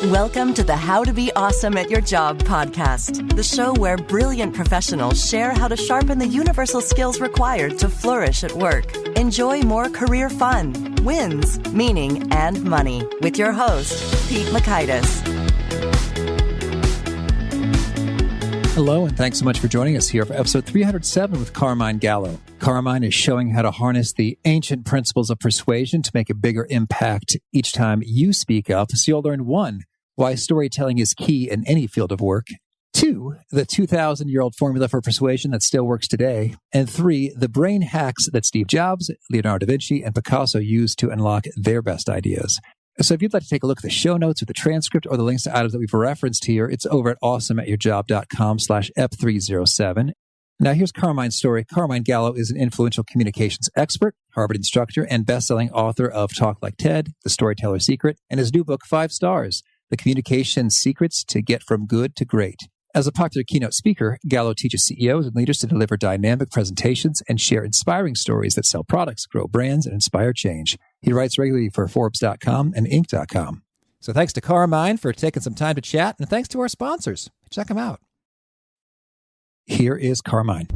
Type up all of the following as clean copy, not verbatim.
Welcome to the How to Be Awesome at Your Job podcast, the show where brilliant professionals share how to sharpen the universal skills required to flourish at work. Enjoy more career fun, wins, meaning, and money with your host, Pete Makaitis. Hello, and thanks so much for joining us here for episode 307 with Carmine Gallo. Carmine is showing how to harness the ancient principles of persuasion to make a bigger impact each time you speak up. So you'll learn 1, why storytelling is key in any field of work. 2, the 2,000-year-old formula for persuasion that still works today. And 3, the brain hacks that Steve Jobs, Leonardo da Vinci, and Picasso used to unlock their best ideas. So if you'd like to take a look at the show notes or the transcript or the links to items that we've referenced here, it's over at awesomeatyourjob.com/ep307. Now here's Carmine's story. Carmine Gallo is an influential communications expert, Harvard instructor, and best-selling author of Talk Like TED, The Storyteller's Secret, and his new book, 5 Stars, The Communication Secrets to Get From Good to Great. As a popular keynote speaker, Gallo teaches CEOs and leaders to deliver dynamic presentations and share inspiring stories that sell products, grow brands, and inspire change. He writes regularly for Forbes.com and Inc.com. So thanks to Carmine for taking some time to chat, and thanks to our sponsors. Check them out. Here is Carmine.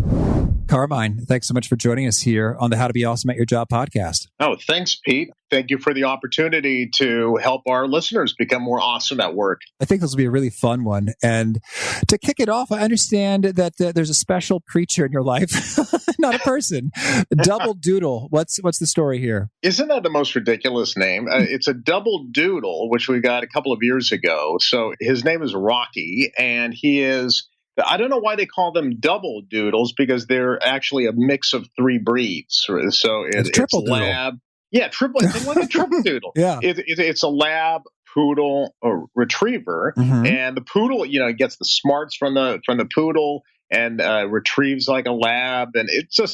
Carmine, thanks so much for joining us here on the How to Be Awesome at Your Job podcast. Oh, thanks, Pete. Thank you for the opportunity to help our listeners become more awesome at work. I think this will be a really fun one. And to kick it off, I understand that there's a special creature in your life, not a person. Double Doodle. What's the story here? Isn't that the most ridiculous name? It's a double doodle, which we got a couple of years ago. So his name is Rocky, and he is... I don't know why they call them double doodles, because they're actually a mix of 3 breeds. So it's triple lab. Doodle. Yeah, triple. It's like a triple doodle. Yeah. It's a lab, poodle, or retriever, and the poodle, gets the smarts from the poodle and retrieves like a lab, and it's a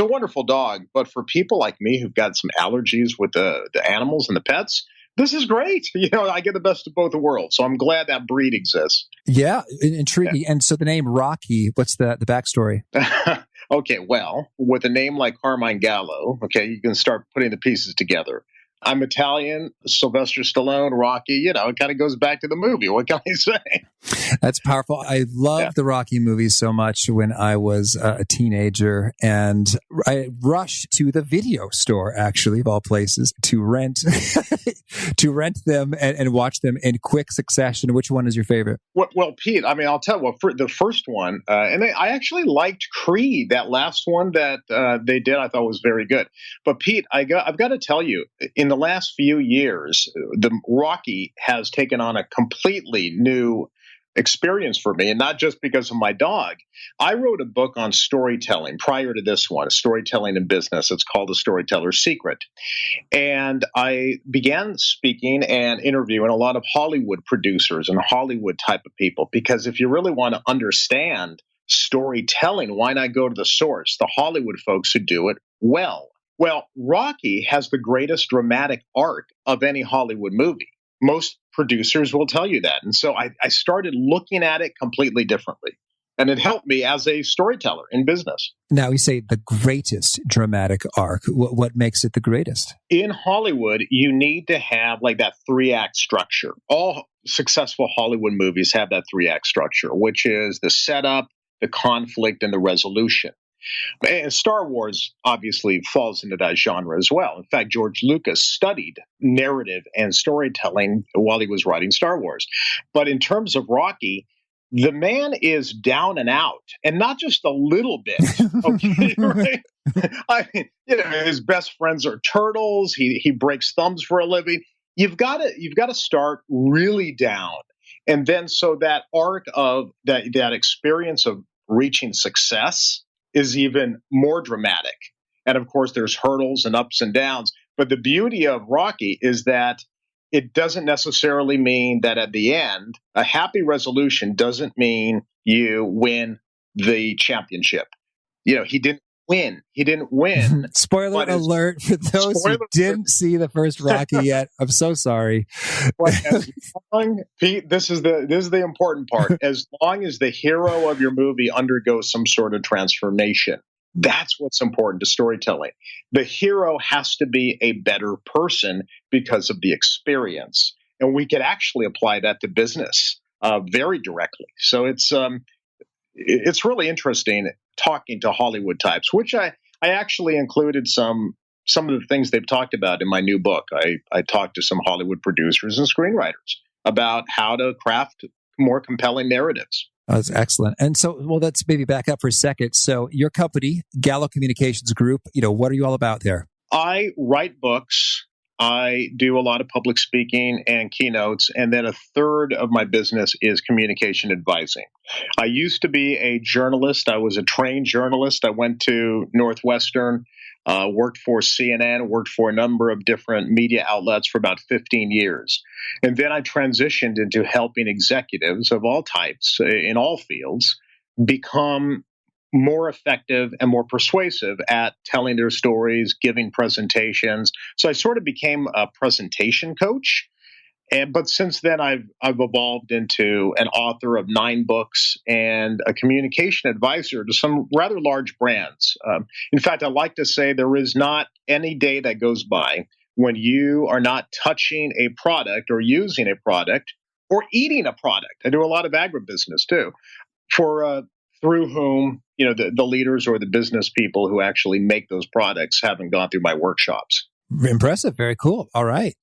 wonderful dog. But for people like me who've got some allergies with the animals and the pets, this is great. I get the best of both worlds. So I'm glad that breed exists. Yeah, intriguing. Yeah. And so the name Rocky, what's the backstory? Okay, well, with a name like Carmine Gallo, you can start putting the pieces together. I'm Italian, Sylvester Stallone, Rocky, it kind of goes back to the movie. What can I say? That's powerful. I loved the Rocky movies so much when I was a teenager, and I rushed to the video store, actually, of all places, to rent them and watch them in quick succession. Which one is your favorite? Well, Pete, I'll tell you, for the first one, and I actually liked Creed. That last one that they did, I thought was very good. But Pete, I've got to tell you, in the last few years, the Rocky has taken on a completely new experience for me, and not just because of my dog. I wrote a book on storytelling prior to this one, Storytelling in Business. It's called The Storyteller's Secret. And I began speaking and interviewing a lot of Hollywood producers and Hollywood type of people, because if you really want to understand storytelling, why not go to the source, the Hollywood folks who do it well? Well, Rocky has the greatest dramatic arc of any Hollywood movie. Most producers will tell you that. And so I started looking at it completely differently. And it helped me as a storyteller in business. Now, you say the greatest dramatic arc. What makes it the greatest? In Hollywood, you need to have like that 3-act structure. All successful Hollywood movies have that 3-act structure, which is the setup, the conflict, and the resolution. And Star Wars obviously falls into that genre as well. In fact, George Lucas studied narrative and storytelling while he was writing Star Wars. But in terms of Rocky, the man is down and out, and not just a little bit. Okay, right? His best friends are turtles. He breaks thumbs for a living. You've got to start really down, and then so that arc of that experience of reaching success is even more dramatic. And of course, there's hurdles and ups and downs. But the beauty of Rocky is that it doesn't necessarily mean that at the end, a happy resolution doesn't mean you win the championship. He didn't win. He didn't win. Spoiler alert for those who didn't see the first Rocky yet. I'm so sorry. Pete, this is the important part. As long as the hero of your movie undergoes some sort of transformation, that's what's important to storytelling. The hero has to be a better person because of the experience. and we could actually apply that to business very directly. So it's really interesting talking to Hollywood types, which I actually included some of the things they've talked about in my new book. I talked to some Hollywood producers and screenwriters about how to craft more compelling narratives. Oh, that's excellent. And so, well, let's maybe back up for a second. So your company, Gallo Communications Group, what are you all about there? I write books. I do a lot of public speaking and keynotes, and then a third of my business is communication advising. I used to be a journalist. I was a trained journalist. I went to Northwestern, worked for CNN, worked for a number of different media outlets for about 15 years. And then I transitioned into helping executives of all types in all fields become more effective and more persuasive at telling their stories, giving presentations. So I sort of became a presentation coach. But since then, I've evolved into an author of 9 books and a communication advisor to some rather large brands. In fact, I like to say there is not any day that goes by when you are not touching a product or using a product or eating a product. I do a lot of agribusiness too, for through whom the leaders or the business people who actually make those products haven't gone through my workshops. Impressive. Very cool. All right.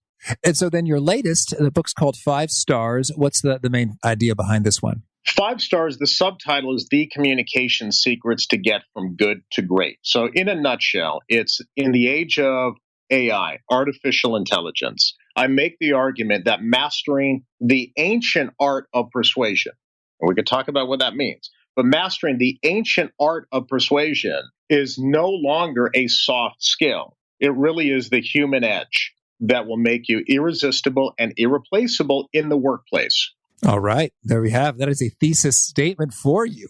And so then your latest, the book's called 5 Stars. What's the main idea behind this one? 5 Stars, the subtitle is The Communication Secrets to Get from Good to Great. So in a nutshell, it's in the age of AI, artificial intelligence. I make the argument that mastering the ancient art of persuasion, and we could talk about what that means, but mastering the ancient art of persuasion is no longer a soft skill. It really is the human edge that will make you irresistible and irreplaceable in the workplace. All right. There we have. That is a thesis statement for you.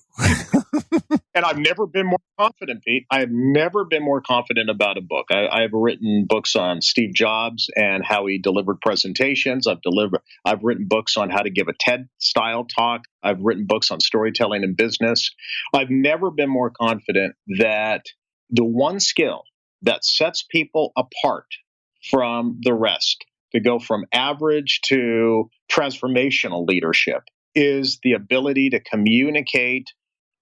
And I've never been more confident, Pete. I have never been more confident about a book. I've written books on Steve Jobs and how he delivered presentations. I've written books on how to give a TED-style talk. I've written books on storytelling and business. I've never been more confident that the one skill that sets people apart from the rest, to go from average to transformational leadership, is the ability to communicate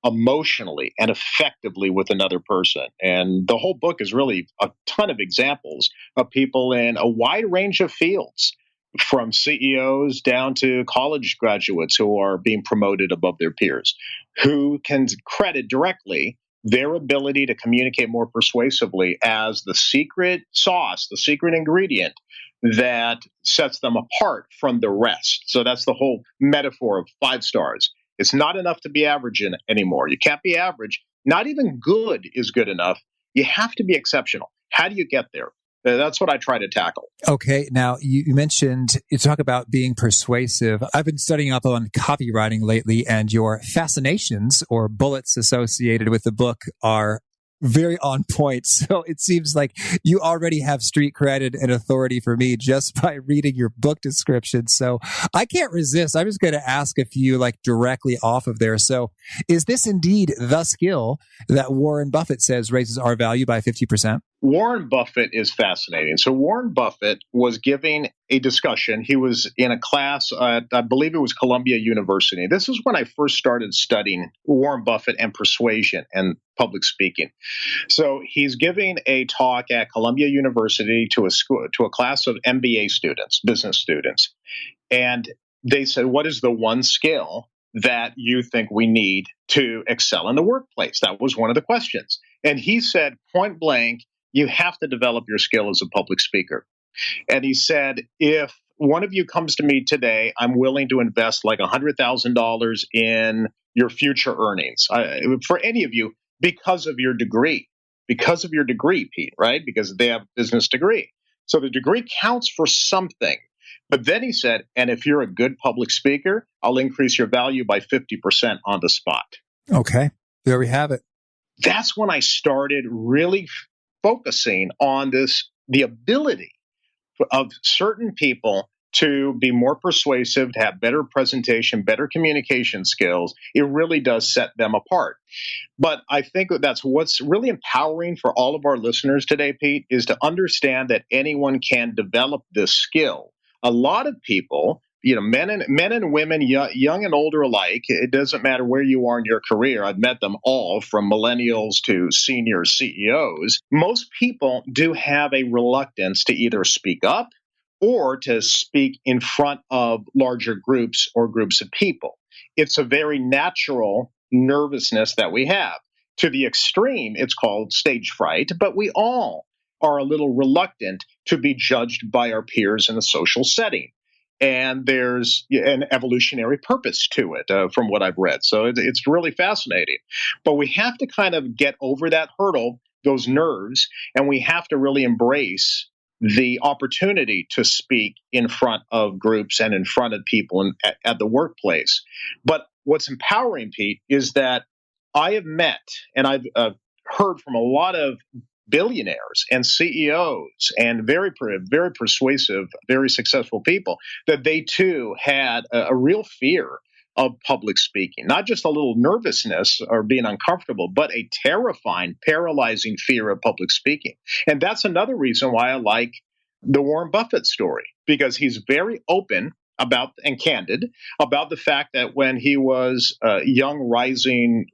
emotionally and effectively with another person. And the whole book is really a ton of examples of people in a wide range of fields, from CEOs down to college graduates who are being promoted above their peers, who can credit directly their ability to communicate more persuasively as the secret sauce, the secret ingredient that sets them apart from the rest. So that's the whole metaphor of 5 stars. It's not enough to be average anymore. You can't be average. Not even good is good enough. You have to be exceptional. How do you get there? That's what I try to tackle. Okay. Now, you mentioned, you talk about being persuasive. I've been studying up on copywriting lately, and your fascinations or bullets associated with the book are very on point. So it seems like you already have street credit and authority for me just by reading your book description. So I can't resist. I'm just going to ask a few directly off of there. So is this indeed the skill that Warren Buffett says raises our value by 50%? Warren Buffett is fascinating. So Warren Buffett was giving a discussion. He was in a class at, I believe it was Columbia University. This is when I first started studying Warren Buffett and persuasion and public speaking. So he's giving a talk at Columbia University to a class of MBA students, business students. And they said, what is the one skill that you think we need to excel in the workplace? That was one of the questions. And he said, point blank, you have to develop your skill as a public speaker. And he said, if one of you comes to me today, I'm willing to invest like $100,000 in your future earnings. For any of you, because of your degree, Pete, right? Because they have a business degree. So the degree counts for something. But then he said, and if you're a good public speaker, I'll increase your value by 50% on the spot. Okay, there we have it. That's when I started really focusing on the ability of certain people to be more persuasive, to have better presentation, better communication skills. It really does set them apart. But I think that's what's really empowering for all of our listeners today, Pete, is to understand that anyone can develop this skill a lot of people, men and women, young and older alike, it doesn't matter where you are in your career. I've met them all, from millennials to senior CEOs. Most people do have a reluctance to either speak up or to speak in front of larger groups or groups of people. It's a very natural nervousness that we have. To the extreme, it's called stage fright, but we all are a little reluctant to be judged by our peers in a social setting. And there's an evolutionary purpose to it, from what I've read. So it's really fascinating. But we have to kind of get over that hurdle, those nerves, and we have to really embrace the opportunity to speak in front of groups and in front of people at the workplace. But what's empowering, Pete, is that I have met and I've heard from a lot of billionaires and CEOs and very persuasive, very successful people that they too had a real fear of public speaking, not just a little nervousness or being uncomfortable, but a terrifying, paralyzing fear of public speaking. And that's another reason why I like the Warren Buffett story, because he's very open about and candid about the fact that when he was a young, rising,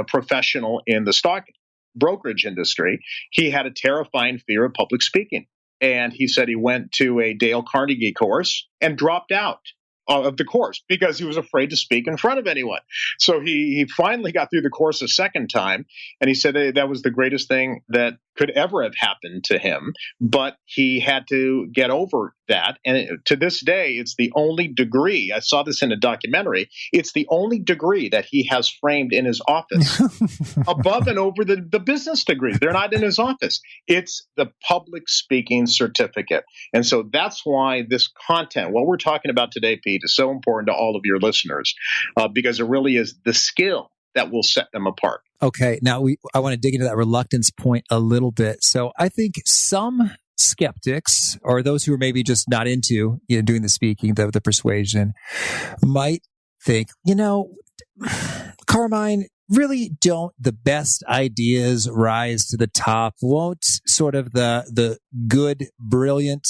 professional in the stock brokerage industry, he had a terrifying fear of public speaking. And he said he went to a Dale Carnegie course and dropped out of the course because he was afraid to speak in front of anyone. So he finally got through the course a second time, and he said that was the greatest thing that could ever have happened to him. But he had to get over that. And to this day, it's the only degree, I saw this in a documentary, it's the only degree that he has framed in his office above and over the business degrees. They're not in his office. It's the public speaking certificate. And so that's why this content, what we're talking about today, Pete, is so important to all of your listeners, because it really is the skill that will set them apart. Okay, now I want to dig into that reluctance point a little bit. So I think some skeptics, or those who are maybe just not into doing the speaking, the persuasion, might think, Carmine, really don't the best ideas rise to the top? Won't sort of the good, brilliant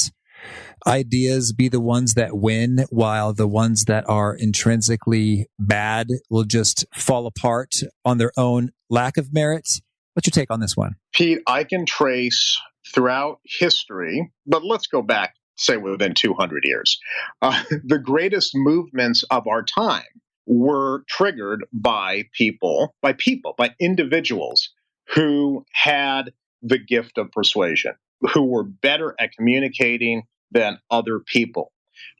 ideas be the ones that win, while the ones that are intrinsically bad will just fall apart on their own lack of merit? What's your take on this one? Pete, I can trace throughout history, but let's go back, say, within 200 years. The greatest movements of our time were triggered by individuals who had the gift of persuasion, who were better at communicating than other people.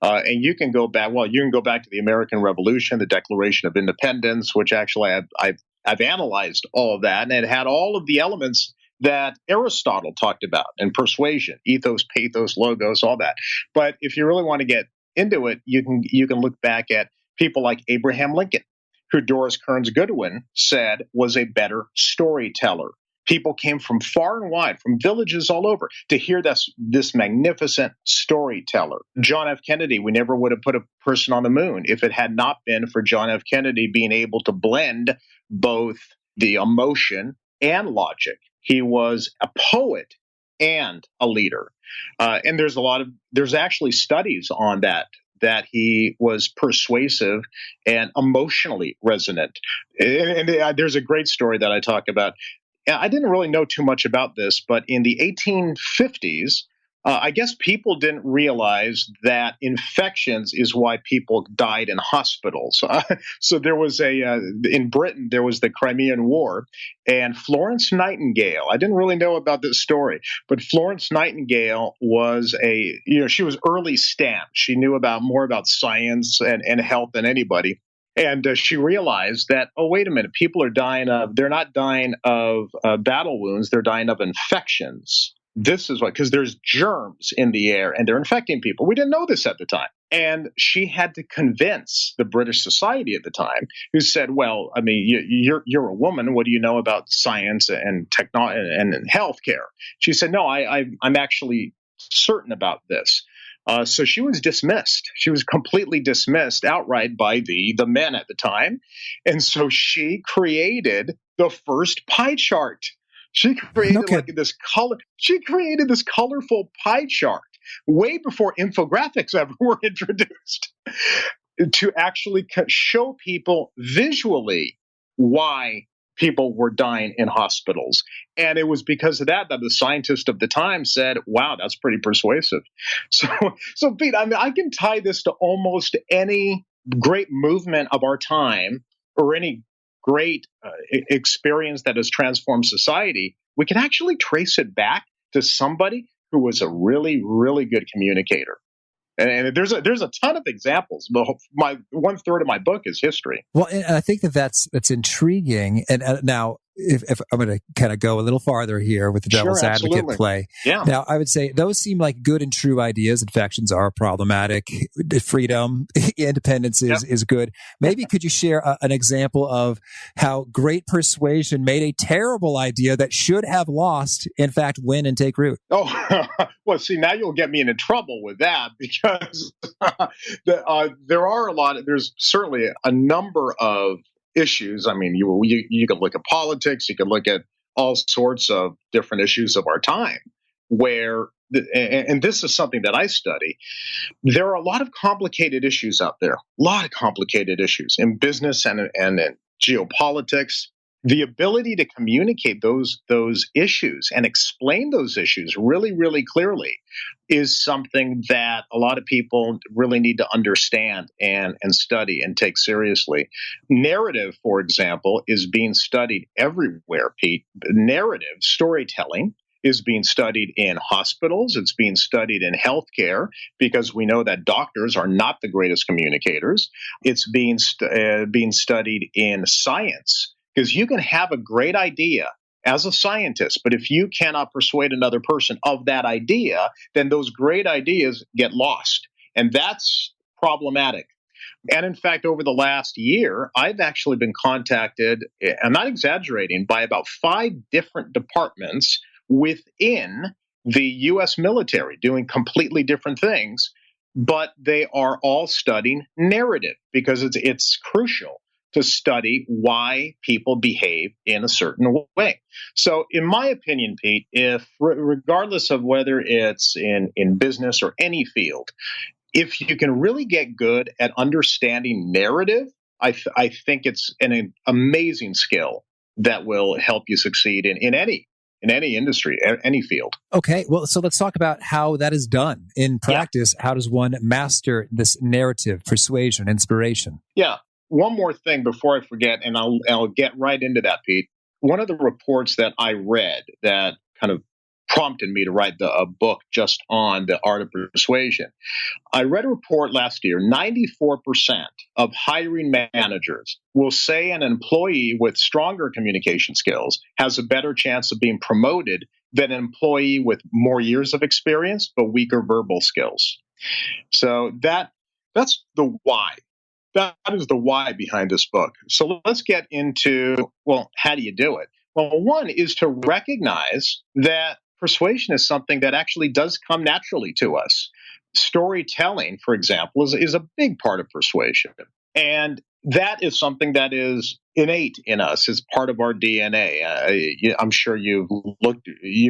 And you can go back to the American Revolution, the Declaration of Independence, which actually I've analyzed all of that, and it had all of the elements that Aristotle talked about in persuasion: ethos, pathos, logos, all that. But if you really want to get into it, you can look back at people like Abraham Lincoln, who Doris Kearns Goodwin said was a better storyteller. People came from far and wide, from villages all over, to hear this magnificent storyteller. John F. Kennedy, we never would have put a person on the moon if it had not been for John F. Kennedy being able to blend both the emotion and logic. He was a poet and a leader. And there's actually studies on that he was persuasive and emotionally resonant. And there's a great story that I talk about. I didn't really know too much about this, but in the 1850s, I guess people didn't realize that infections is why people died in hospitals. So there was in Britain, there was the Crimean War, and Florence Nightingale, I didn't really know about this story, but Florence Nightingale was she was early stamp. She knew more about science and health than anybody. And she realized that, oh, wait a minute, people are they're not dying of battle wounds, they're dying of infections. This is because there's germs in the air and they're infecting people. We didn't know this at the time. And she had to convince the British Society at the time, who said, well, I mean, you're a woman. What do you know about science and technology and healthcare? She said, no, I'm actually certain about this. So she was dismissed. She was completely dismissed outright by the men at the time. And so she created the first pie chart. She created this colorful pie chart. way before infographics ever were introduced, to actually show people visually why people were dying in hospitals. And it was because of that the scientists of the time said, wow, that's pretty persuasive. So Pete, I mean, I can tie this to almost any great movement of our time or any great experience that has transformed society. We can actually trace it back to somebody who was a really, really good communicator. And there's a ton of examples. My 1/3 of my book is history. Well, and I think that's intriguing. And now, if I'm going to kind of go a little farther here with the devil's advocate play. Yeah. Now, I would say those seem like good and true ideas. Infections are problematic. Freedom, independence is good. Maybe could you share an example of how great persuasion made a terrible idea that should have lost, in fact, win and take root? Oh, well, see, now you'll get me into trouble with that because there's certainly a number of issues. I mean, you could look at politics, you could look at all sorts of different issues of our time where, and this is something that I study, there are a lot of complicated issues out there, a lot of complicated issues in business and in geopolitics. The ability to communicate those issues and explain those issues really, really clearly is something that a lot of people really need to understand and study and take seriously. Narrative, for example, is being studied everywhere, Pete. Narrative, storytelling, is being studied in hospitals. It's being studied in healthcare because we know that doctors are not the greatest communicators. It's being studied in science. Because you can have a great idea as a scientist, but if you cannot persuade another person of that idea, then those great ideas get lost. And that's problematic. And in fact, over the last year, I've actually been contacted, I'm not exaggerating, by about 5 different departments within the U.S. military doing completely different things, but they are all studying narrative because it's crucial to study why people behave in a certain way. So in my opinion, Pete, if regardless of whether it's in business or any field, if you can really get good at understanding narrative, I think it's an amazing skill that will help you succeed in any industry, any field. Okay, well, so let's talk about how that is done in practice. Yeah. How does one master this narrative, persuasion, inspiration? Yeah. One more thing before I forget, and I'll get right into that, Pete. One of the reports that I read that kind of prompted me to write a book just on the art of persuasion. I read a report last year, 94% of hiring managers will say an employee with stronger communication skills has a better chance of being promoted than an employee with more years of experience but weaker verbal skills. So that's the why. That is the why behind this book. So let's get into, well, how do you do it? Well, one is to recognize that persuasion is something that actually does come naturally to us. Storytelling, for example, is a big part of persuasion. And that is something that is innate in us, is part of our DNA. I'm sure you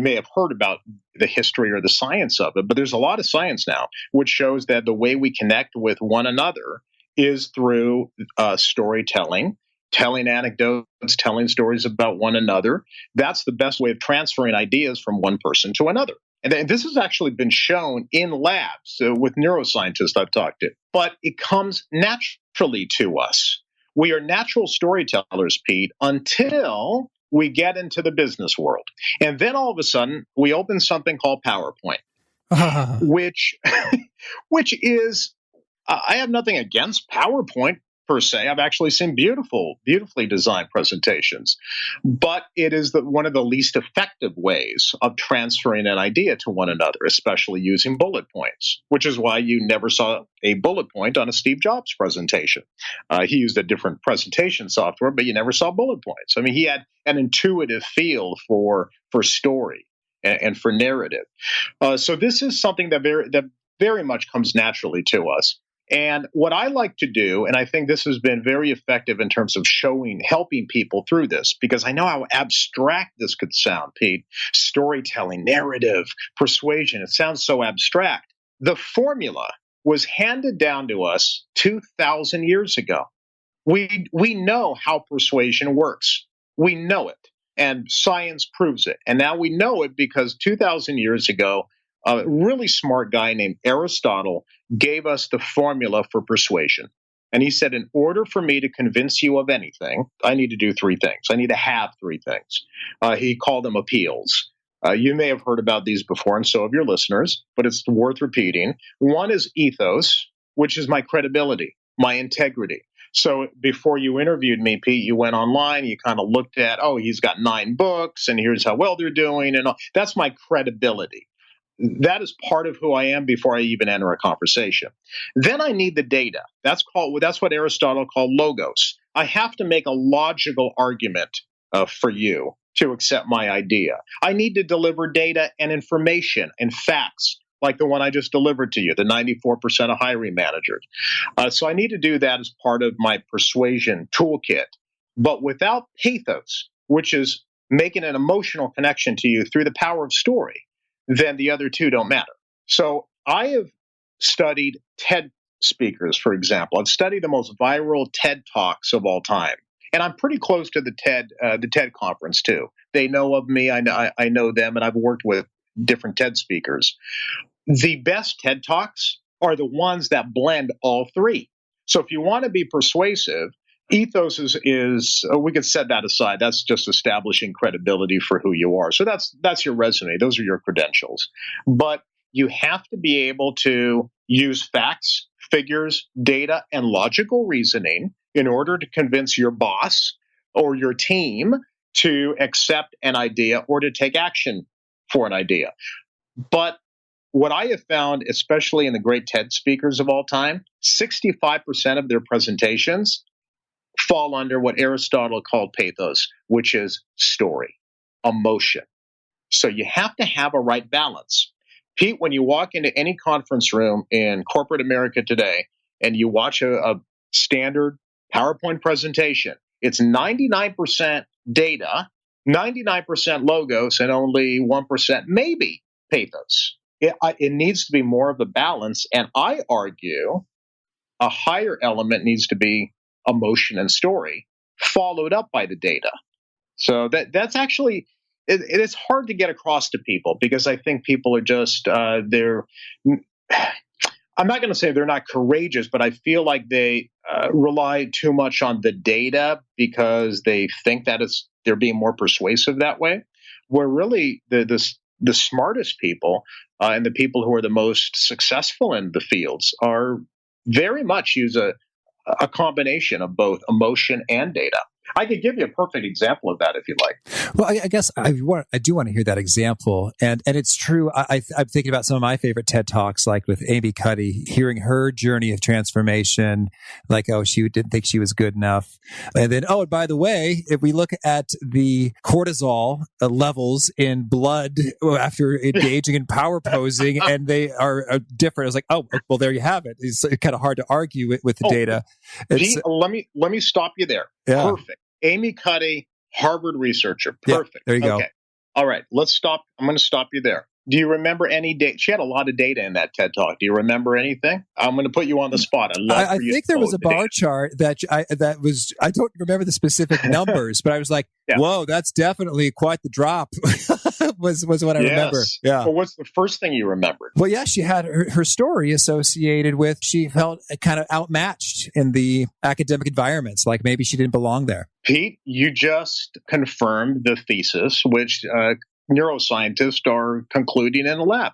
may have heard about the history or the science of it, but there's a lot of science now which shows that the way we connect with one another is through storytelling, telling anecdotes, telling stories about one another. That's the best way of transferring ideas from one person to another. And this has actually been shown in labs with neuroscientists I've talked to. But it comes naturally to us. We are natural storytellers, Pete, until we get into the business world. And then all of a sudden, we open something called PowerPoint, which is... I have nothing against PowerPoint per se. I've actually seen beautifully designed presentations, but it is one of the least effective ways of transferring an idea to one another, especially using bullet points, which is why you never saw a bullet point on a Steve Jobs presentation. He used a different presentation software, but you never saw bullet points. I mean, he had an intuitive feel for story and for narrative. So this is something that very much comes naturally to us. And what I like to do, and I think this has been very effective in terms of helping people through this, because I know how abstract this could sound, Pete. Storytelling, narrative, persuasion, it sounds so abstract. the formula was handed down to us 2,000 years ago. We know how persuasion works. We know it, and science proves it. And now we know it because 2,000 years ago, a really smart guy named Aristotle gave us the formula for persuasion. And he said, in order for me to convince you of anything, I need to do three things. I need to have three things. He called them appeals. You may have heard about these before, and so have your listeners, but it's worth repeating. One is ethos, which is my credibility, my integrity. So before you interviewed me, Pete, you went online, you kind of looked at, oh, he's got 9 books, and here's how well they're doing, and all. That's my credibility. That is part of who I am before I even enter a conversation. Then I need the data. That's what Aristotle called logos. I have to make a logical argument for you to accept my idea. I need to deliver data and information and facts like the one I just delivered to you, the 94% of hiring managers. So I need to do that as part of my persuasion toolkit. But without pathos, which is making an emotional connection to you through the power of story, then the other two don't matter. So I have studied TED speakers, for example. I've studied the most viral TED Talks of all time. And I'm pretty close to the TED conference, too. They know of me. I know them, and I've worked with different TED speakers. The best TED Talks are the ones that blend all three. So if you want to be persuasive, ethos is we could set that aside. That's just establishing credibility for who you are. So that's your resume. Those are your credentials. But you have to be able to use facts, figures, data, and logical reasoning in order to convince your boss or your team to accept an idea or to take action for an idea. But what I have found, especially in the great TED speakers of all time, 65% of their presentations fall under what Aristotle called pathos, which is story, emotion. So you have to have a right balance. Pete, when you walk into any conference room in corporate America today and you watch a standard PowerPoint presentation, it's 99% data, 99% logos, and only 1% maybe pathos. It needs to be more of a balance. And I argue a higher element needs to be emotion and story, followed up by the data. So that's actually, it is hard to get across to people because I think people are just, I'm not going to say they're not courageous, but I feel like they rely too much on the data because they think that they're being more persuasive that way, where really the smartest people and the people who are the most successful in the fields are very much use a combination of both emotion and data. I could give you a perfect example of that if you'd like. Well, I guess I do want to hear that example. And it's true. I'm thinking about some of my favorite TED Talks, like with Amy Cuddy, hearing her journey of transformation, like, oh, she didn't think she was good enough. And then, oh, and by the way, if we look at the cortisol levels in blood after engaging in power posing, and they are different. I was like, oh, well, there you have it. It's kind of hard to argue with the data. Let me stop you there. Yeah. Perfect. Amy Cuddy, Harvard researcher. Perfect. Yeah, there you go. Okay. All right. Let's stop. I'm going to stop you there. Do you remember any data? She had a lot of data in that TED Talk. Do you remember anything? I'm going to put you on the spot. I think there was a bar chart that was, I don't remember the specific numbers, but I was like, whoa, that's definitely quite the drop was what I remember. Yeah. Well, what's the first thing you remembered? Well, yeah, she had her story associated with, she felt kind of outmatched in the academic environments, like maybe she didn't belong there. Pete, you just confirmed the thesis, which neuroscientists are concluding in the lab.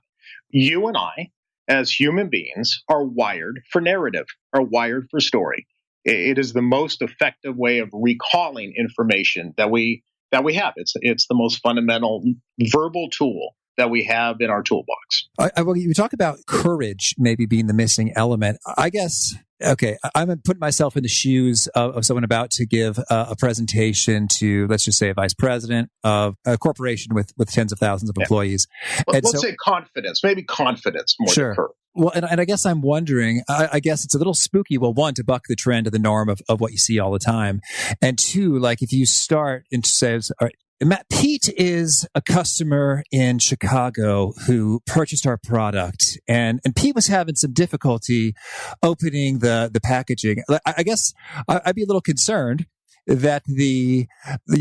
You and I, as human beings, are wired for narrative, are wired for story. It is the most effective way of recalling information that we have. It's the most fundamental verbal tool that we have in our toolbox. Well, you talk about courage maybe being the missing element. I guess, okay, I'm putting myself in the shoes of someone about to give a presentation to, let's just say, a vice president of a corporation with tens of thousands of employees. Let's say confidence, maybe confidence more than courage. Well, and I guess I'm wondering, I guess it's a little spooky. Well, one, to buck the trend of the norm of what you see all the time. And two, like if you start and says, all right, Matt, Pete is a customer in Chicago who purchased our product, and Pete was having some difficulty opening the packaging. I guess I'd be a little concerned that the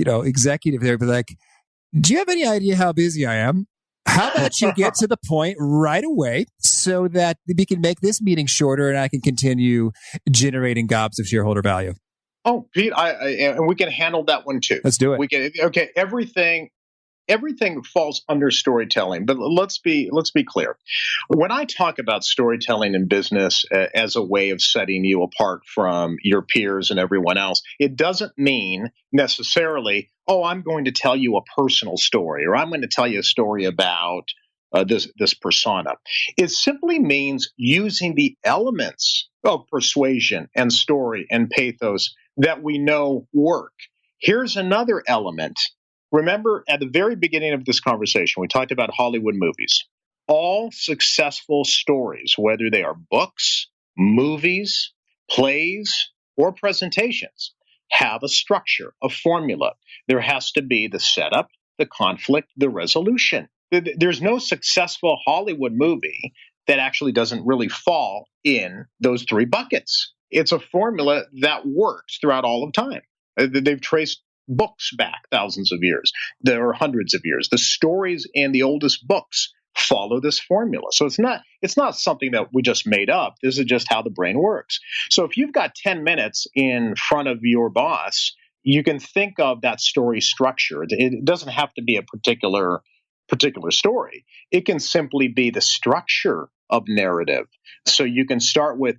executive there would be like, "Do you have any idea how busy I am? How about you get to the point right away so that we can make this meeting shorter and I can continue generating gobs of shareholder value?" Oh, Pete, and we can handle that one too. Let's do it. We can. Okay, everything falls under storytelling, but let's be clear. When I talk about storytelling in business as a way of setting you apart from your peers and everyone else, it doesn't mean necessarily, oh, I'm going to tell you a personal story, or I'm going to tell you a story about this persona. It simply means using the elements of persuasion and story and pathos that we know work. Here's another element. Remember, at the very beginning of this conversation, we talked about Hollywood movies. All successful stories, whether they are books, movies, plays, or presentations, have a structure, a formula. There has to be the setup, the conflict, the resolution. There's no successful Hollywood movie that actually doesn't really fall in those three buckets. It's a formula that works throughout all of time. They've traced books back thousands of years. There are hundreds of years. The stories in the oldest books follow this formula. So it's not something that we just made up. This is just how the brain works. So if you've got 10 minutes in front of your boss, you can think of that story structure. It doesn't have to be a particular story. It can simply be the structure of narrative. So you can start with,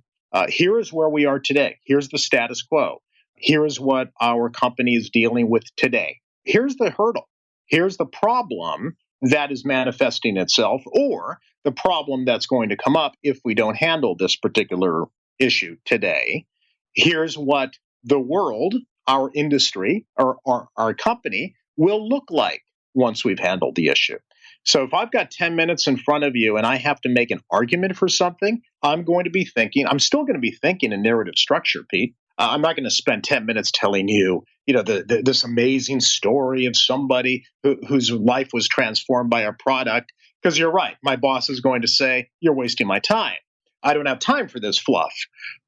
here is where we are today. Here's the status quo. Here is what our company is dealing with today. Here's the hurdle. Here's the problem that is manifesting itself, or the problem that's going to come up if we don't handle this particular issue today. Here's what the world, our industry, or our company will look like once we've handled the issue. So if I've got 10 minutes in front of you and I have to make an argument for something, I'm still going to be thinking in narrative structure, Pete. I'm not going to spend 10 minutes telling you, this amazing story of somebody whose life was transformed by a product, because you're right. My boss is going to say, you're wasting my time. I don't have time for this fluff.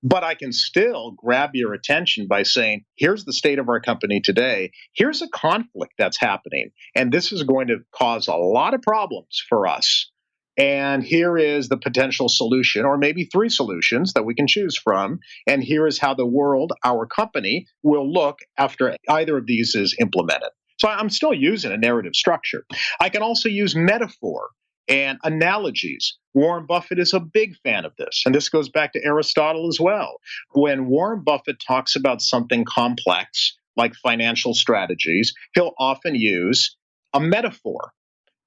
But I can still grab your attention by saying, here's the state of our company today. Here's a conflict that's happening. And this is going to cause a lot of problems for us. And here is the potential solution, or maybe three solutions that we can choose from. And here is how the world, our company, will look after either of these is implemented. So I'm still using a narrative structure. I can also use metaphor and analogies. Warren Buffett is a big fan of this. And this goes back to Aristotle as well. When Warren Buffett talks about something complex, like financial strategies, he'll often use a metaphor.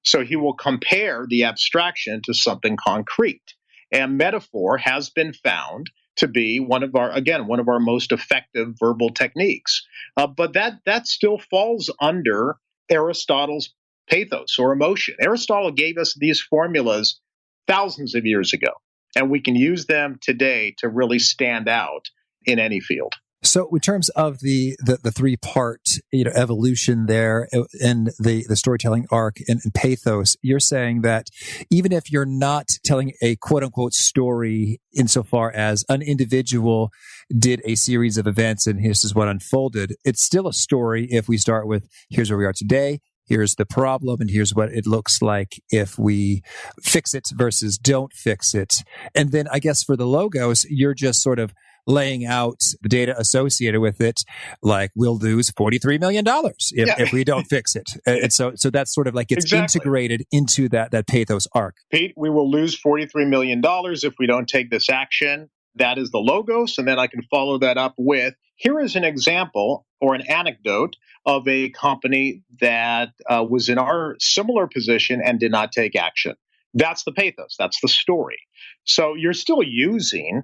So he will compare the abstraction to something concrete. And metaphor has been found to be one of our most effective verbal techniques. But that still falls under Aristotle's pathos or emotion. Aristotle gave us these formulas thousands of years ago, and we can use them today to really stand out in any field. So in terms of the three-part evolution there and the storytelling arc and pathos, you're saying that even if you're not telling a quote-unquote story insofar as an individual did a series of events and this is what unfolded, it's still a story if we start with here's where we are today, here's the problem, and here's what it looks like if we fix it versus don't fix it. And then I guess for the logos, you're just sort of laying out the data associated with it, like we'll lose $43 million if we don't fix it. And so that's sort of like it's integrated into that pathos arc. Pete, we will lose $43 million if we don't take this action. That is the logos. And then I can follow that up with, here is an example or an anecdote of a company that was in our similar position and did not take action. That's the pathos. That's the story. So you're still using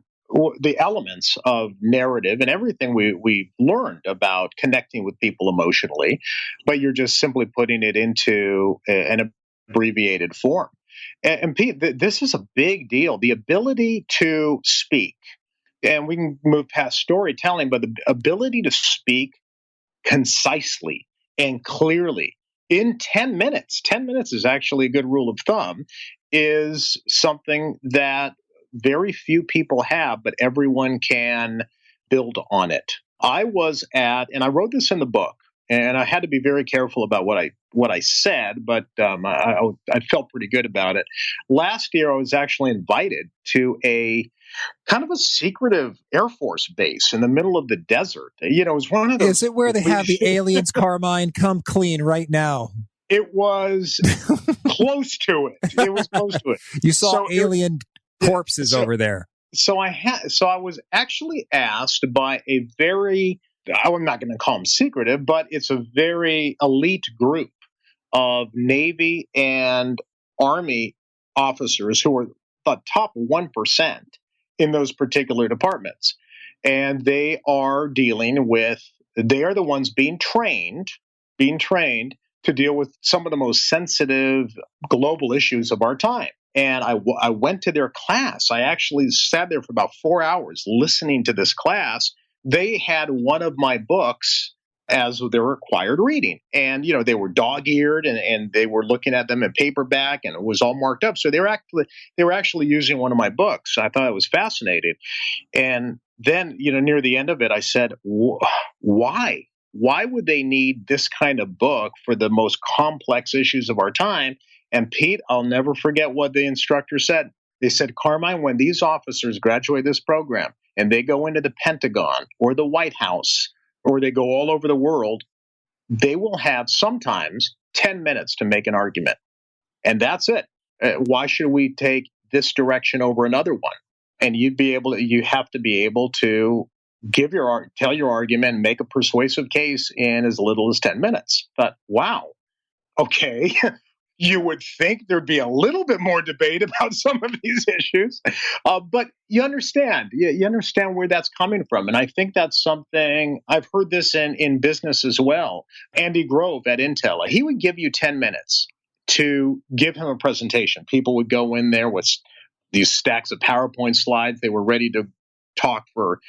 the elements of narrative and everything we learned about connecting with people emotionally, but you're just simply putting it into an abbreviated form. And Pete, this is a big deal. The ability to speak, and we can move past storytelling, but the ability to speak concisely and clearly in 10 minutes. 10 minutes is actually a good rule of thumb, is something that very few people have, but everyone can build on it. I was at, and I wrote this in the book, and I had to be very careful about what I said, but I felt pretty good about it. Last year, I was actually invited to a kind of a secretive Air Force base in the middle of the desert. It was one of those. Is it where they have the aliens, Carmine? Come clean right now. It was close to it. It was close to it. You saw alien corpses over there. So I was actually asked by a very, I'm not going to call them secretive, but it's a very elite group of Navy and Army officers who are the top 1% in those particular departments. And they are they are the ones being trained to deal with some of the most sensitive global issues of our time. And I went to their class. I actually sat there for about 4 hours listening to this class. They had one of my books as their required reading. And, they were dog-eared and they were looking at them in paperback and it was all marked up. So they were actually using one of my books. I thought it was fascinating. And then, near the end of it, I said, why? Why would they need this kind of book for the most complex issues of our time? And Pete, I'll never forget what the instructor said. They said, Carmine, when these officers graduate this program and they go into the Pentagon or the White House or they go all over the world, they will have sometimes 10 minutes to make an argument. And that's it. Why should we take this direction over another one? And you have to be able to tell your argument and make a persuasive case in as little as 10 minutes. But wow, okay. You would think there'd be a little bit more debate about some of these issues, but you understand. You understand where that's coming from, and I think that's something I've heard this in business as well. Andy Grove at Intel, he would give you 10 minutes to give him a presentation. People would go in there with these stacks of PowerPoint slides. They were ready to talk for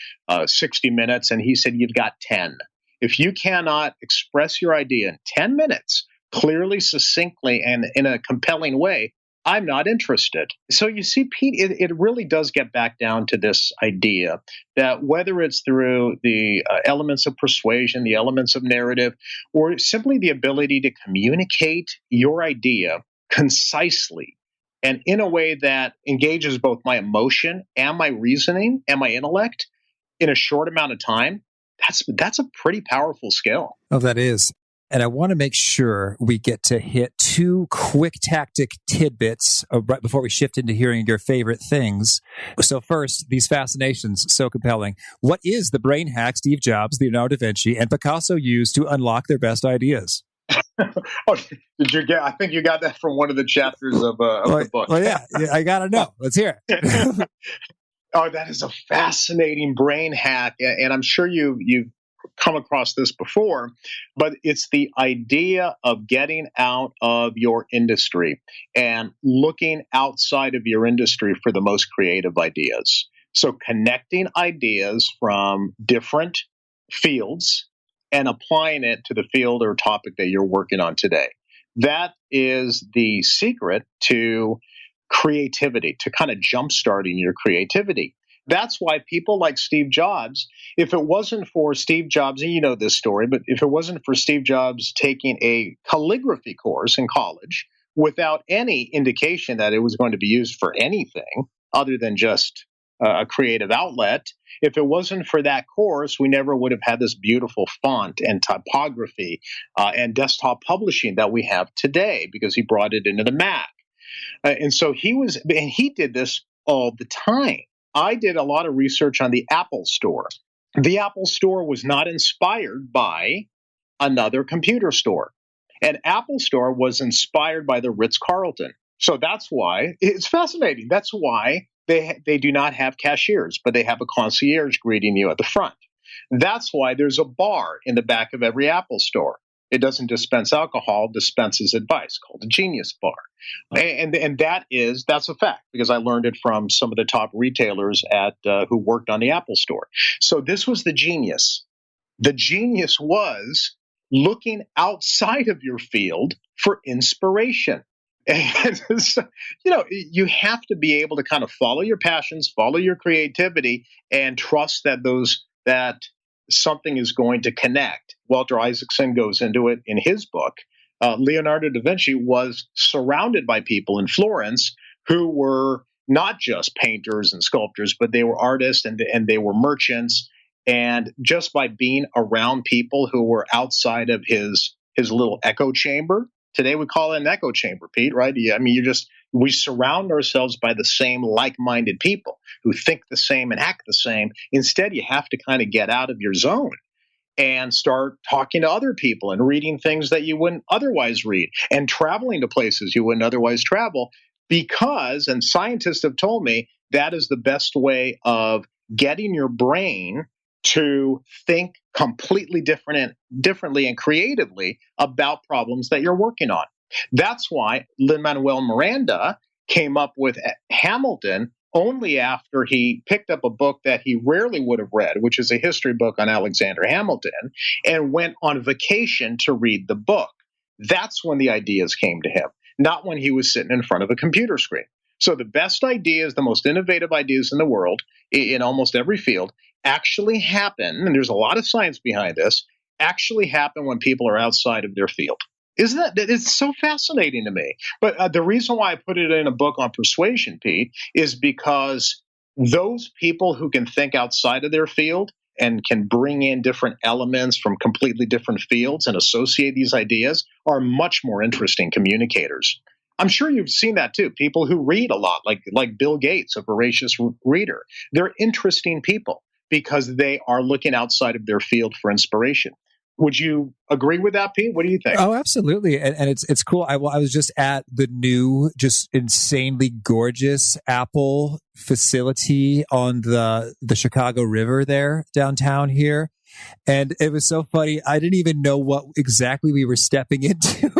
60 minutes, and he said, "You've got 10. If you cannot express your idea in 10 minutes." Clearly, succinctly, and in a compelling way, I'm not interested. So you see, Pete, it really does get back down to this idea that whether it's through the elements of persuasion, the elements of narrative, or simply the ability to communicate your idea concisely and in a way that engages both my emotion and my reasoning and my intellect in a short amount of time, that's a pretty powerful skill. Oh, that is. And I want to make sure we get to hit two quick tactic tidbits right before we shift into hearing your favorite things. So first, these fascinations, so compelling. What is the brain hack Steve Jobs, Leonardo da Vinci, and Picasso used to unlock their best ideas? Oh, did you get? I think you got that from one of the chapters of the book. Well, yeah, I got to know. Let's hear it. Oh, that is a fascinating brain hack, and I'm sure you've come across this before, but it's the idea of getting out of your industry and looking outside of your industry for the most creative ideas. So connecting ideas from different fields and applying it to the field or topic that you're working on today. That is the secret to creativity, to kind of jumpstarting your creativity. That's why people like Steve Jobs, if it wasn't for Steve Jobs, and you know this story, but if it wasn't for Steve Jobs taking a calligraphy course in college without any indication that it was going to be used for anything other than just a creative outlet, if it wasn't for that course, we never would have had this beautiful font and typography and desktop publishing that we have today because he brought it into the Mac. And so he did this all the time. I did a lot of research on the Apple Store. The Apple Store was not inspired by another computer store. An Apple Store was inspired by the Ritz-Carlton. So that's why it's fascinating. That's why they do not have cashiers, but they have a concierge greeting you at the front. That's why there's a bar in the back of every Apple Store. It doesn't dispense alcohol, dispenses advice, called a Genius Bar. And that's a fact because I learned it from some of the top retailers who worked on the Apple Store. So this was the genius. The genius was looking outside of your field for inspiration. And so, you have to be able to kind of follow your passions, follow your creativity, and trust that something is going to connect. Walter Isaacson goes into it in his book. Leonardo da Vinci was surrounded by people in Florence who were not just painters and sculptors, but they were artists and they were merchants. And just by being around people who were outside of his little echo chamber, today we call it an echo chamber, Pete, right? Yeah, I mean, we surround ourselves by the same like-minded people who think the same and act the same. Instead, you have to kind of get out of your zone and start talking to other people and reading things that you wouldn't otherwise read and traveling to places you wouldn't otherwise travel because, and scientists have told me, that is the best way of getting your brain to think completely differently and creatively about problems that you're working on. That's why Lin-Manuel Miranda came up with Hamilton only after he picked up a book that he rarely would have read, which is a history book on Alexander Hamilton, and went on vacation to read the book. That's when the ideas came to him, not when he was sitting in front of a computer screen. So the best ideas, the most innovative ideas in the world, in almost every field, actually happen, and there's a lot of science behind this, actually happen when people are outside of their field. Isn't that, it's so fascinating to me. But the reason why I put it in a book on persuasion, Pete, is because those people who can think outside of their field and can bring in different elements from completely different fields and associate these ideas are much more interesting communicators. I'm sure you've seen that too. People who read a lot, like Bill Gates, a voracious reader, they're interesting people because they are looking outside of their field for inspiration. Would you agree with that, Pete? What do you think? Oh, absolutely. And it's cool. I was just at the new, just insanely gorgeous Apple facility on the Chicago River there downtown here. And it was so funny. I didn't even know what exactly we were stepping into.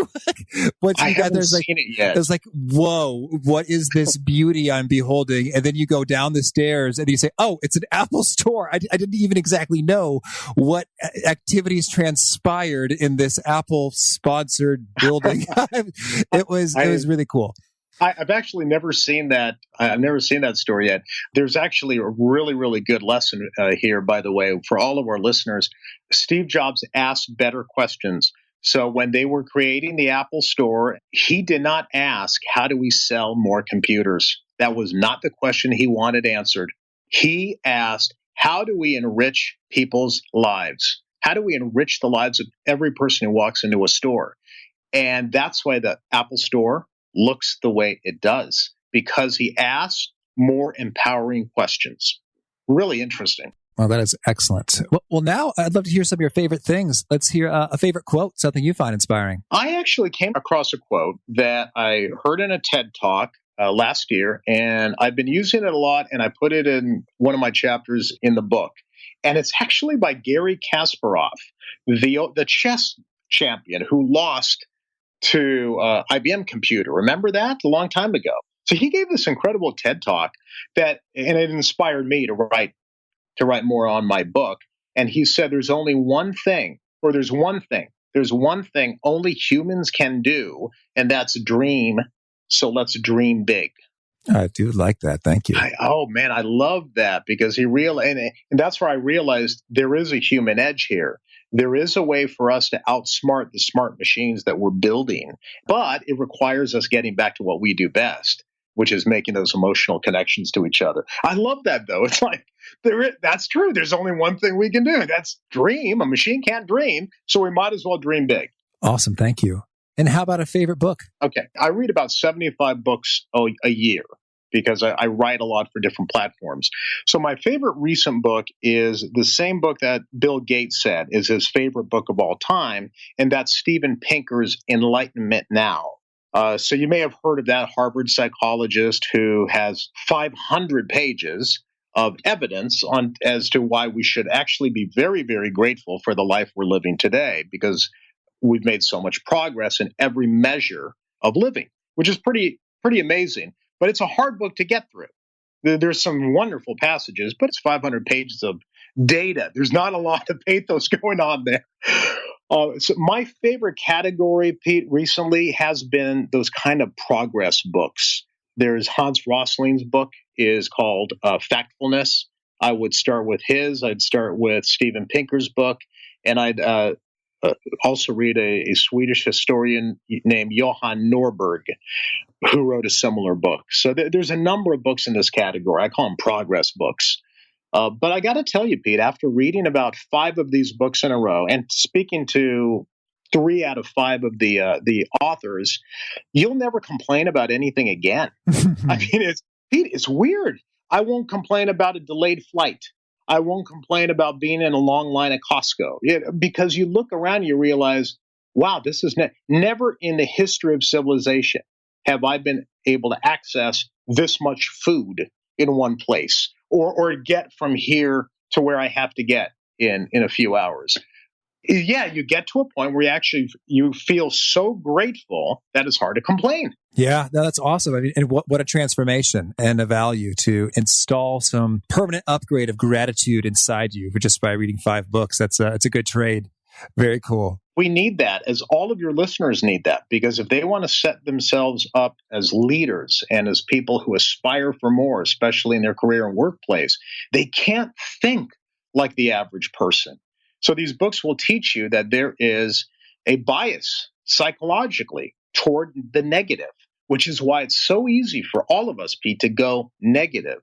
Once I you got haven't there's like, seen it yet. it was like, whoa, what is this beauty I'm beholding? And then you go down the stairs and you say, oh, it's an Apple store. I didn't even exactly know what activities transpired in this Apple sponsored building. It was really cool. I've actually never seen that. I've never seen that story yet. There's actually a really, really good lesson here, by the way, for all of our listeners. Steve Jobs asked better questions. So when they were creating the Apple Store, he did not ask, how do we sell more computers? That was not the question he wanted answered. He asked, how do we enrich people's lives? How do we enrich the lives of every person who walks into a store? And that's why the Apple Store looks the way it does, because he asked more empowering questions. Really interesting. Well, that is excellent. Well, now I'd love to hear some of your favorite things. Let's hear a favorite quote, something you find inspiring. I actually came across a quote that I heard in a TED Talk last year, and I've been using it a lot, and I put it in one of my chapters in the book. And it's actually by Garry Kasparov, the chess champion who lost to IBM Computer. Remember that? A long time ago. So he gave this incredible TED Talk and it inspired me to write more on my book. And he said, there's one thing only humans can do, and that's dream. So let's dream big. I do like that. Thank you. I love that, because and that's where I realized there is a human edge here. There is a way for us to outsmart the smart machines that we're building, but it requires us getting back to what we do best, which is making those emotional connections to each other. I love that, though. It's like, that's true. There's only one thing we can do. That's dream. A machine can't dream, so we might as well dream big. Awesome. Thank you. And how about a favorite book? Okay. I read about 75 books a year, because I write a lot for different platforms. So my favorite recent book is the same book that Bill Gates said is his favorite book of all time, and that's Steven Pinker's Enlightenment Now. So you may have heard of that Harvard psychologist who has 500 pages of evidence as to why we should actually be very, very grateful for the life we're living today, because we've made so much progress in every measure of living, which is pretty amazing. But it's a hard book to get through. There's some wonderful passages, but it's 500 pages of data. There's not a lot of pathos going on there. So my favorite category, Pete, recently has been those kind of progress books. There's Hans Rosling's book is called Factfulness. I would start with his. I'd start with Steven Pinker's book, and I'd also read a Swedish historian named Johan Norberg, who wrote a similar book. So there's a number of books in this category. I call them progress books. But I got to tell you, Pete, after reading about 5 of these books in a row and speaking to 3 out of 5 of the authors, you'll never complain about anything again. I mean, it's weird. I won't complain about a delayed flight. I won't complain about being in a long line at Costco, because you look around and you realize, wow, this is never in the history of civilization have I been able to access this much food in one place, or get from here to where I have to get in a few hours. Yeah, you get to a point where you feel so grateful that it's hard to complain. Yeah, no, that's awesome. I mean, and what a transformation and a value to install some permanent upgrade of gratitude inside you just by reading 5 books. It's a good trade. Very cool. We need that, as all of your listeners need that, because if they want to set themselves up as leaders and as people who aspire for more, especially in their career and workplace, they can't think like the average person. So these books will teach you that there is a bias psychologically toward the negative, which is why it's so easy for all of us, Pete, to go negative.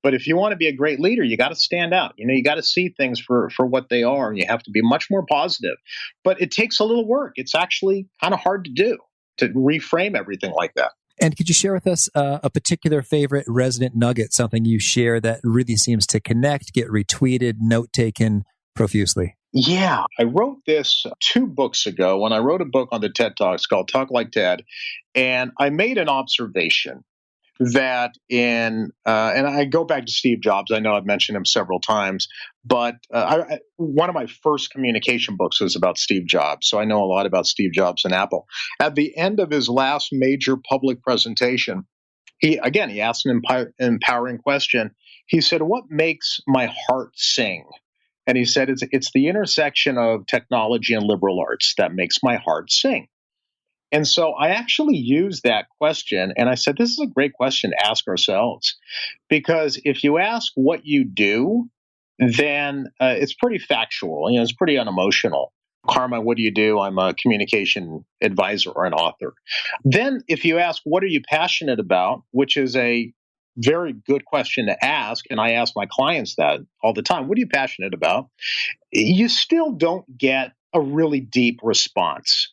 But if you want to be a great leader, you got to stand out. You got to see things for what they are, and you have to be much more positive. But it takes a little work. It's actually kind of hard to do, to reframe everything like that. And could you share with us a particular favorite resonant nugget, something you share that really seems to connect, get retweeted, note taken profusely? Yeah, I wrote this 2 books ago when I wrote a book on the TED Talks called Talk Like TED. And I made an observation that and I go back to Steve Jobs. I know I've mentioned him several times, but one of my first communication books was about Steve Jobs. So I know a lot about Steve Jobs and Apple. At the end of his last major public presentation, he asked an empowering question. He said, "What makes my heart sing?" And he said, it's the intersection of technology and liberal arts that makes my heart sing. And so I actually used that question, and I said, this is a great question to ask ourselves. Because if you ask what you do, then it's pretty factual. It's pretty unemotional. Carmine, what do you do? I'm a communication advisor or an author. Then if you ask, what are you passionate about, which is a very good question to ask, and I ask my clients that all the time, what are you passionate about? You still don't get a really deep response.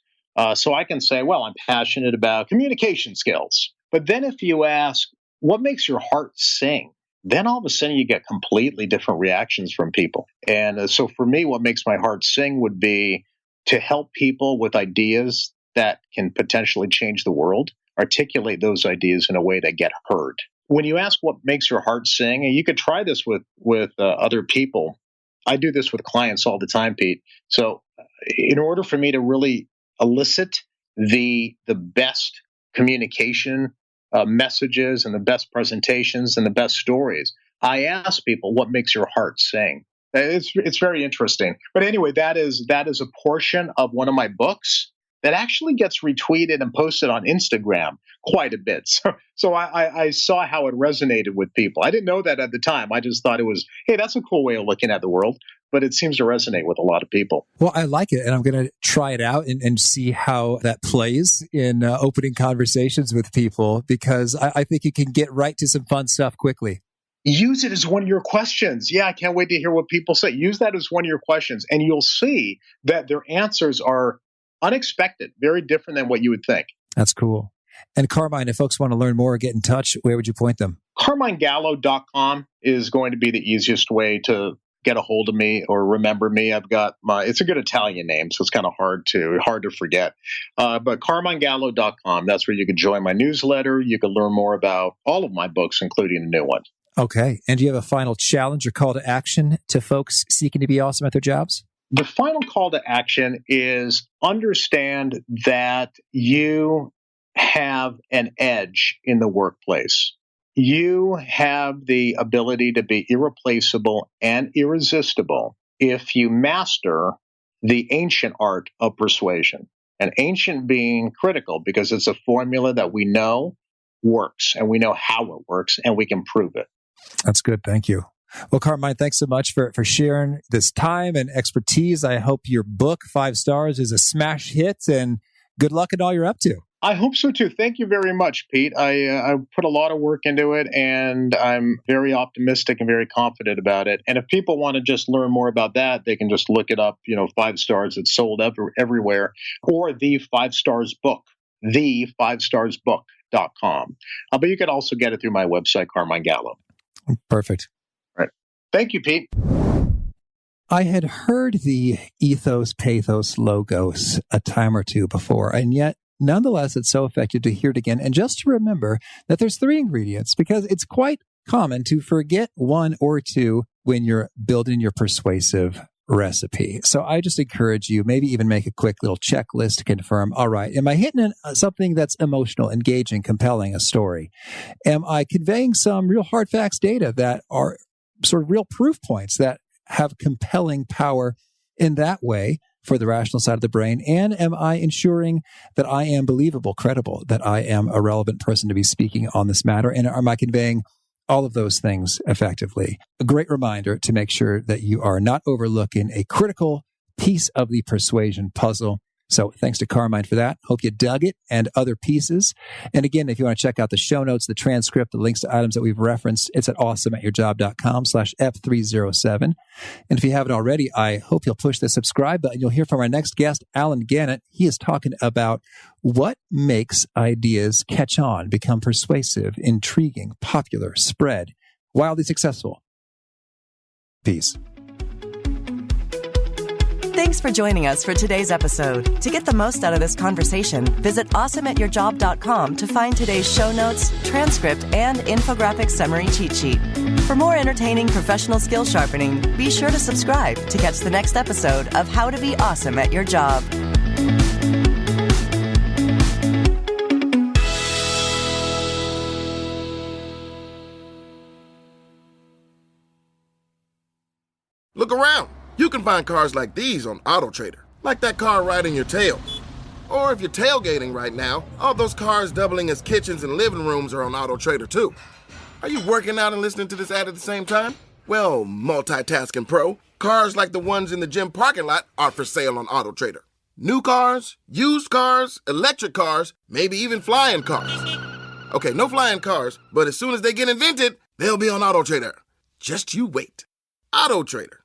So I can say, well, I'm passionate about communication skills. But then if you ask, what makes your heart sing? Then all of a sudden you get completely different reactions from people. And so for me, what makes my heart sing would be to help people with ideas that can potentially change the world, articulate those ideas in a way that get heard. When you ask what makes your heart sing, and you could try this with other people. I do this with clients all the time, Pete. So in order for me to really elicit the best communication messages and the best presentations and the best stories, I ask people, what makes your heart sing? It's very interesting. But anyway, that is a portion of one of my books that actually gets retweeted and posted on Instagram quite a bit. So I saw how it resonated with people. I didn't know that at the time. I just thought it was, hey, that's a cool way of looking at the world. But it seems to resonate with a lot of people. Well, I like it, and I'm going to try it out and see how that plays in opening conversations with people, because I think you can get right to some fun stuff quickly. Use it as one of your questions. Yeah, I can't wait to hear what people say. Use that as one of your questions, and you'll see that their answers are unexpected, very different than what you would think. That's cool. And Carmine, if folks want to learn more or get in touch, where would you point them? CarmineGallo.com is going to be the easiest way to get a hold of me or remember me. It's a good Italian name, so it's kind of hard to forget. But CarmineGallo.com, that's where you can join my newsletter. You can learn more about all of my books, including a new one. Okay. And do you have a final challenge or call to action to folks seeking to be awesome at their jobs? The final call to action is understand that you have an edge in the workplace. You have the ability to be irreplaceable and irresistible if you master the ancient art of persuasion. And ancient being critical because it's a formula that we know works and we know how it works and we can prove it. That's good. Thank you. Well, Carmine, thanks so much for sharing this time and expertise. I hope your book, 5 Stars, is a smash hit, and good luck in all you're up to. I hope so too. Thank you very much, Pete. I put a lot of work into it, and I'm very optimistic and very confident about it. And if people want to just learn more about that, they can just look it up, 5 Stars. It's sold everywhere. Or the 5 Stars book, the5starsbook.com. But you can also get it through my website, Carmine Gallo. Perfect. All right. Thank you, Pete. I had heard the ethos, pathos logos a time or two before, and yet nonetheless, it's so effective to hear it again. And just to remember that there's 3 ingredients, because it's quite common to forget 1 or 2 when you're building your persuasive recipe. So I just encourage you, maybe even make a quick little checklist to confirm, all right, am I hitting something that's emotional, engaging, compelling, a story? Am I conveying some real hard facts, data that are sort of real proof points that have compelling power in that way for the rational side of the brain? And am I ensuring that I am believable, credible, that I am a relevant person to be speaking on this matter? And am I conveying all of those things effectively? A great reminder to make sure that you are not overlooking a critical piece of the persuasion puzzle. So thanks to Carmine for that. Hope you dug it and other pieces. And again, if you want to check out the show notes, the transcript, the links to items that we've referenced, it's at awesomeatyourjob.com/F307. And if you haven't already, I hope you'll push the subscribe button. You'll hear from our next guest, Alan Gannett. He is talking about what makes ideas catch on, become persuasive, intriguing, popular, spread, wildly successful. Peace. Thanks for joining us for today's episode. To get the most out of this conversation, visit awesomeatyourjob.com to find today's show notes, transcript, and infographic summary cheat sheet. For more entertaining professional skill sharpening, be sure to subscribe to catch the next episode of How to Be Awesome at Your Job. Look around. You can find cars like these on AutoTrader, like that car riding your tail. Or if you're tailgating right now, all those cars doubling as kitchens and living rooms are on AutoTrader too. Are you working out and listening to this ad at the same time? Well, multitasking pro, cars like the ones in the gym parking lot are for sale on AutoTrader. New cars, used cars, electric cars, maybe even flying cars. Okay, no flying cars, but as soon as they get invented, they'll be on AutoTrader. Just you wait. AutoTrader.